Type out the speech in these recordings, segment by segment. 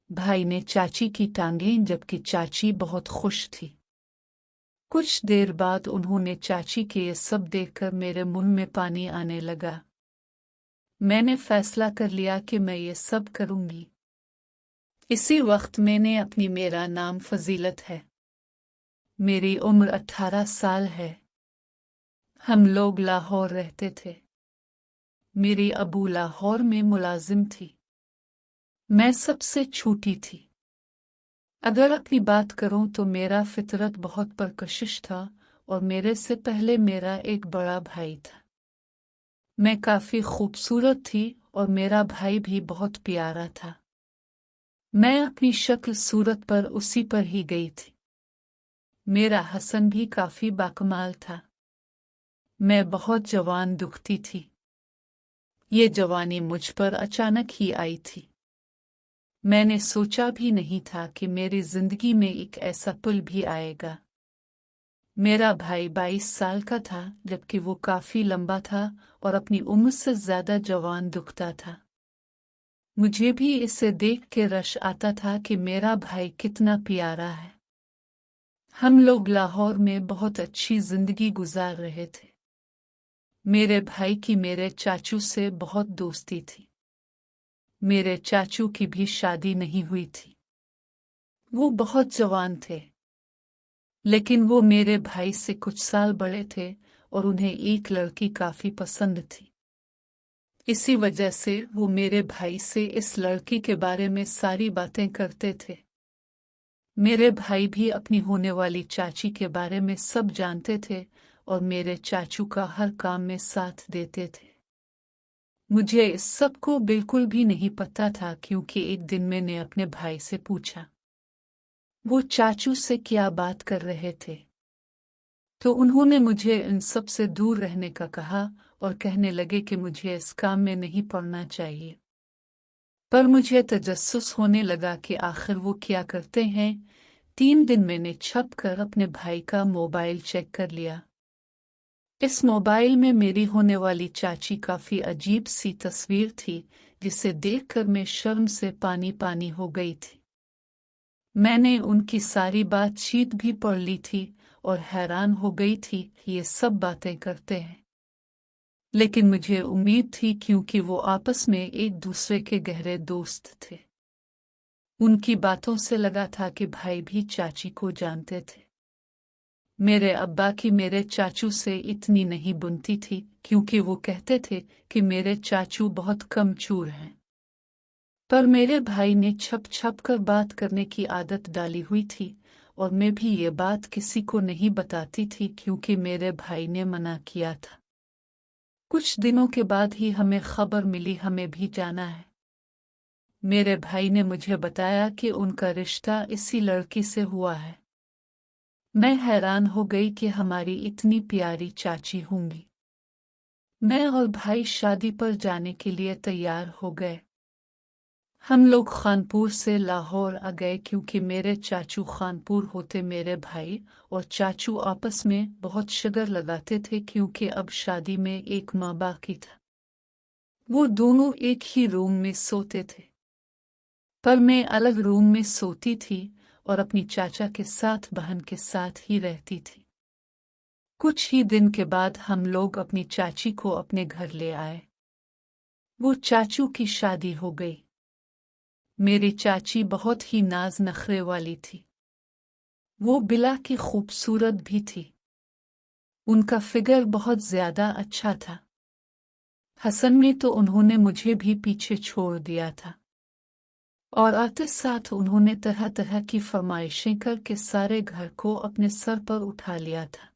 भाई ने चाची की टांगें जबकि चाची बहुत खुश थी। कुछ देर बाद उन्होंने चाची के ये सब देखकर मेरे मुंह में पानी आने लगा। मैंने फैसला कर लिया कि मैं ये सब करूंगी। इसी वक्त मेरा नाम फजीलत है। मेरी उम्र 18 साल है। हम लोग लाहौर रहते थे। मेरी अबू लाहौर में मुलाजिम थी। मैं सबसे छोटी थी। अगर अपनी बात करूं तो मेरा फितरत बहुत परकशिश था और मेरे से पहले मेरा एक बड़ा भाई था। मैं काफी खूबसूरत थी और मेरा भाई भी बहुत प्यारा था। मैं अपनी शक्ल सूरत पर उसी पर ही गई थी। मेरा हसन भी काफी बाकमाल था। मैं बहुत जवान दुखती थी। ये जवानी मुझ पर अचानक ही आई थी। मैंने सोचा भी नहीं था कि मेरी जिंदगी में एक ऐसा पल भी आएगा। मेरा भाई 22 साल का था जबकि वो काफी लंबा था और अपनी उम्र से ज्यादा जवान दिखता था। मुझे भी इसे देख के रश आता था कि मेरा भाई कितना प्यारा है। हम लोग लाहौर में बहुत अच्छी जिंदगी गुजार रहे थे। मेरे भाई की मेरे चाचू से बहुत दोस्ती थी। मेरे चाचू की भी शादी नहीं हुई थी। वो बहुत जवान थे, लेकिन वो मेरे भाई से कुछ साल बड़े थे और उन्हें एक लड़की काफी पसंद थी। इसी वजह से वो मेरे भाई से इस लड़की के बारे में सारी बातें करते थे। मेरे भाई भी अपनी होने वाली चाची के बारे में सब जानते थे और मेरे चाचू का हर काम में साथ देते थे। मुझे इस सब को बिल्कुल भी नहीं पता था क्योंकि एक दिन मैंने अपने भाई से पूछा वो चाचू से क्या बात कर रहे थे, तो उन्होंने मुझे इन सब से दूर रहने का कहा और कहने लगे कि मुझे इस काम में नहीं पड़ना चाहिए। पर मुझे तजस्सुस होने लगा कि आखिर वो क्या करते हैं। 3 दिन मैंने छप कर अपने भाई का मोबाइल चेक कर लिया। इस मोबाइल में मेरी होने वाली चाची काफी अजीब सी तस्वीर थी जिसे देखकर मैं शर्म से पानी पानी हो गई थी। मैंने उनकी सारी बातचीत भी पढ़ ली थी और हैरान हो गई थी कि ये सब बातें करते हैं। लेकिन मुझे उम्मीद थी क्योंकि वो आपस में एक दूसरे के गहरे दोस्त थे। उनकी बातों से लगा था कि भाई भी चाची को जानते थे। मेरे अब्बा की मेरे चाचू से इतनी नहीं बनती थी क्योंकि वो कहते थे कि मेरे चाचू बहुत कमचूर हैं। पर मेरे भाई ने छप छप कर बात करने की आदत डाली हुई थी और मैं भी ये बात किसी को नहीं बताती थी क्योंकि मेरे भाई ने मना किया था। कुछ दिनों के बाद ही हमें खबर मिली हमें भी जाना है। मेरे भाई ने मुझे बताया कि उनका रिश्ता इसी लड़की से हुआ है। मैं हैरान हो गई कि हमारी इतनी प्यारी चाची होंगी। मैं और भाई शादी पर जाने के लिए तैयार हो गए। हम लोग खानपुर से लाहौर आ गए क्योंकि मेरे चाचू खानपुर होते मेरे भाई और चाचू आपस में बहुत शिगर लगाते थे क्योंकि अब शादी में एक माँ बाकी था। वो दोनों एक ही रूम में सोते थे, पर मैं अलग रूम में सोती थी और अपनी चाचा के साथ बहन के साथ ही रहती थी। कुछ ही दिन के बाद हम लोग अपनी चाची को अपने घर ले आए। वो चाचू की शादी हो गई। मेरी चाची बहुत ही नाज नखरे वाली थी। वो बिला की खूबसूरत भी थी। उनका फिगर बहुत ज्यादा अच्छा था। हसन में तो उन्होंने मुझे भी पीछे छोड़ दिया था और आते साथ उन्होंने तरह तरह की फरमाइशें करके सारे घर को अपने सर पर उठा लिया था।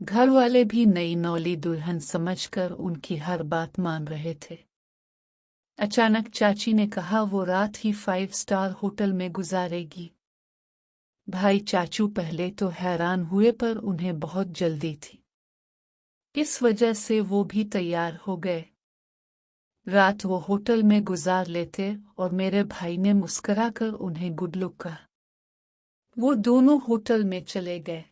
घर वाले भी नई नौली दुल्हन समझकर उनकी हर बात मान रहे थे। अचानक चाची ने कहा वो रात ही 5 स्टार होटल में गुजारेगी। भाई चाचू पहले तो हैरान हुए पर उन्हें बहुत जल्दी थी। इस वजह से वो भी तैयार हो गए। रात वो होटल में गुजार लेते और मेरे भाई ने मुस्कुराकर उन्हें गुड लक कहा। वो दोनों होटल में चले गए।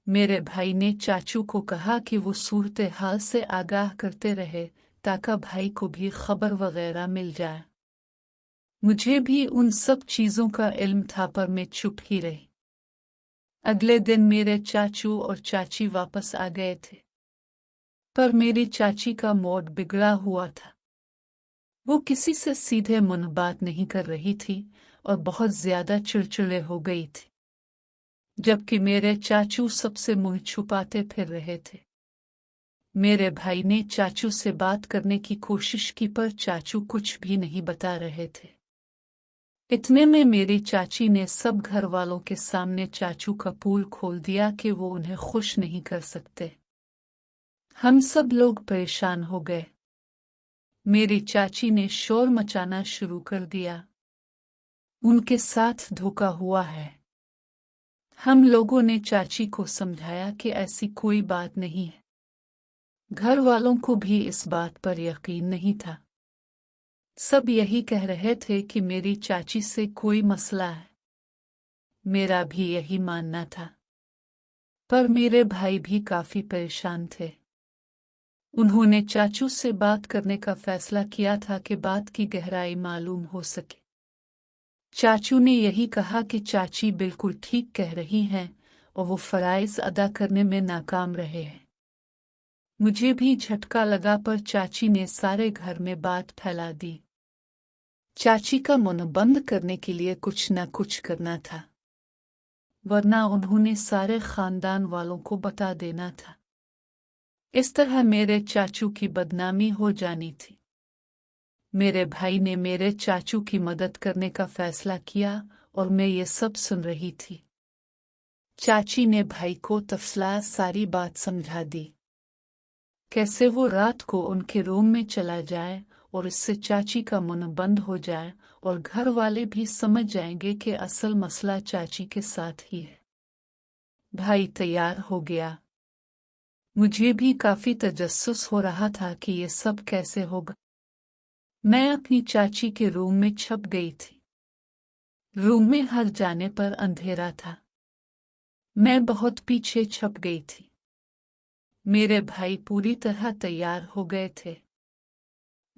मेरे भाई ने चाचू को कहा कि वो सूरत हाल से आगाह करते रहे ताकि भाई को भी खबर वगैरह मिल जाए। मुझे भी उन सब चीज़ों का इल्म था पर मैं चुप ही रही। अगले दिन मेरे चाचू और चाची वापस आ गए थे, पर मेरी चाची का मूड बिगड़ा हुआ था। वो किसी से सीधे मुंह बात नहीं कर रही थी और बहुत ज्यादा चिड़चिड़े हो गई थी, जबकि मेरे चाचू सबसे मुंह छुपाते फिर रहे थे। मेरे भाई ने चाचू से बात करने की कोशिश की पर चाचू कुछ भी नहीं बता रहे थे। इतने में मेरी चाची ने सब घर वालों के सामने चाचू का पोल खोल दिया कि वो उन्हें खुश नहीं कर सकते। हम सब लोग परेशान हो गए। मेरी चाची ने शोर मचाना शुरू कर दिया, उनके साथ धोखा हुआ है। हम लोगों ने चाची को समझाया कि ऐसी कोई बात नहीं है। घर वालों को भी इस बात पर यकीन नहीं था। सब यही कह रहे थे कि मेरी चाची से कोई मसला है। मेरा भी यही मानना था, पर मेरे भाई भी काफी परेशान थे। उन्होंने चाचू से बात करने का फैसला किया था कि बात की गहराई मालूम हो सके। चाचू ने यही कहा कि चाची बिल्कुल ठीक कह रही हैं और वो फराइज अदा करने में नाकाम रहे हैं। मुझे भी झटका लगा पर चाची ने सारे घर में बात फैला दी। चाची का मुंह बंद करने के लिए कुछ न कुछ करना था, वरना उन्होंने सारे खानदान वालों को बता देना था। इस तरह मेरे चाचू की बदनामी हो जानी थी। मेरे भाई ने मेरे चाचू की मदद करने का फैसला किया और मैं ये सब सुन रही थी। चाची ने भाई को तफसीलात सारी बात समझा दी, कैसे वो रात को उनके रूम में चला जाए और इससे चाची का मुंह बंद हो जाए और घर वाले भी समझ जाएंगे कि असल मसला चाची के साथ ही है। भाई तैयार हो गया। मुझे भी काफी तजस्सुस हो रहा था कि ये सब कैसे होगा। मैं अपनी चाची के रूम में छुप गई थी। रूम में हर जाने पर अंधेरा था। मैं बहुत पीछे छुप गई थी। मेरे भाई पूरी तरह तैयार हो गए थे।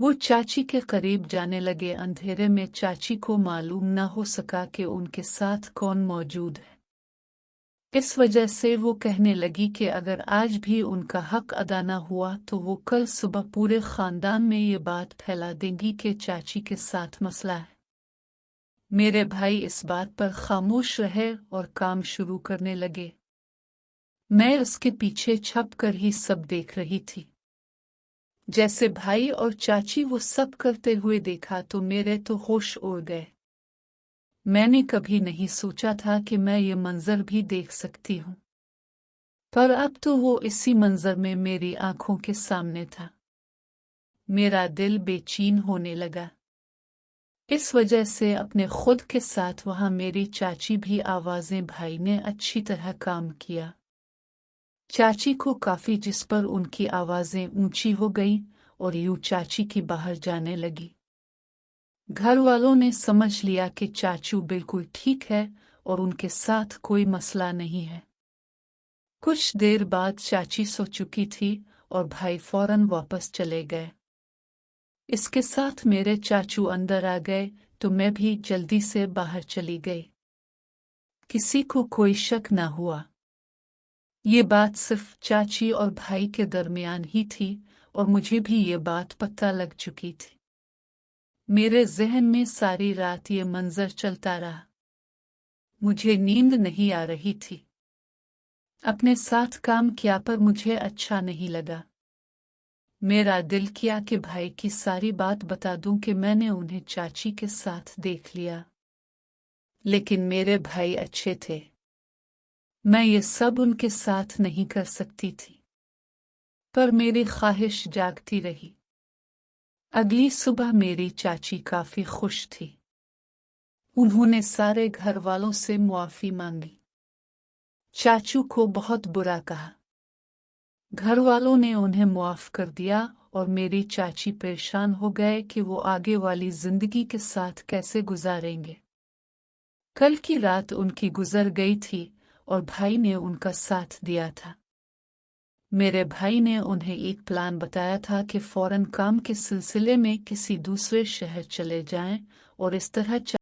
वो चाची के करीब जाने लगे। अंधेरे में चाची को मालूम न हो सका कि उनके साथ कौन मौजूद है। इस वजह से वो कहने लगी कि अगर आज भी उनका हक अदा न हुआ तो वो कल सुबह पूरे खानदान में ये बात फैला देंगी कि चाची के साथ मसला है। मेरे भाई इस बात पर खामोश रहे और काम शुरू करने लगे। मैं उसके पीछे छुपकर ही सब देख रही थी। जैसे भाई और चाची वो सब करते हुए देखा तो मेरे तो होश उड़ गए। मैंने कभी नहीं सोचा था कि मैं ये मंजर भी देख सकती हूँ, पर अब तो वो इसी मंजर में मेरी आंखों के सामने था। मेरा दिल बेचैन होने लगा। इस वजह से अपने खुद के साथ वहां मेरी चाची भी आवाजें। भाई ने अच्छी तरह काम किया। चाची को काफी, जिस पर उनकी आवाजें ऊंची हो गईं और यूं चाची की बाहर जाने लगी। घर वालों ने समझ लिया कि चाचू बिल्कुल ठीक है और उनके साथ कोई मसला नहीं है। कुछ देर बाद चाची सो चुकी थी और भाई फौरन वापस चले गए। इसके साथ मेरे चाचू अंदर आ गए तो मैं भी जल्दी से बाहर चली गई। किसी को कोई शक न हुआ। ये बात सिर्फ चाची और भाई के दरमियान ही थी और मुझे भी ये बात पता लग चुकी थी। मेरे जहन में सारी रात ये मंजर चलता रहा। मुझे नींद नहीं आ रही थी। अपने साथ काम किया पर मुझे अच्छा नहीं लगा। मेरा दिल किया कि भाई की सारी बात बता दूं कि मैंने उन्हें चाची के साथ देख लिया, लेकिन मेरे भाई अच्छे थे। मैं ये सब उनके साथ नहीं कर सकती थी, पर मेरी ख्वाहिश जागती रही। अगली सुबह मेरी चाची काफी खुश थी। उन्होंने सारे घर वालों से मुआफी मांगी। चाचू को बहुत बुरा कहा। घर वालों ने उन्हें मुआफ कर दिया और मेरी चाची परेशान हो गए कि वो आगे वाली जिंदगी के साथ कैसे गुजारेंगे। कल की रात उनकी गुजर गई थी और भाई ने उनका साथ दिया था। मेरे भाई ने उन्हें एक प्लान बताया था कि फौरन काम के सिलसिले में किसी दूसरे शहर चले जाएं और इस तरह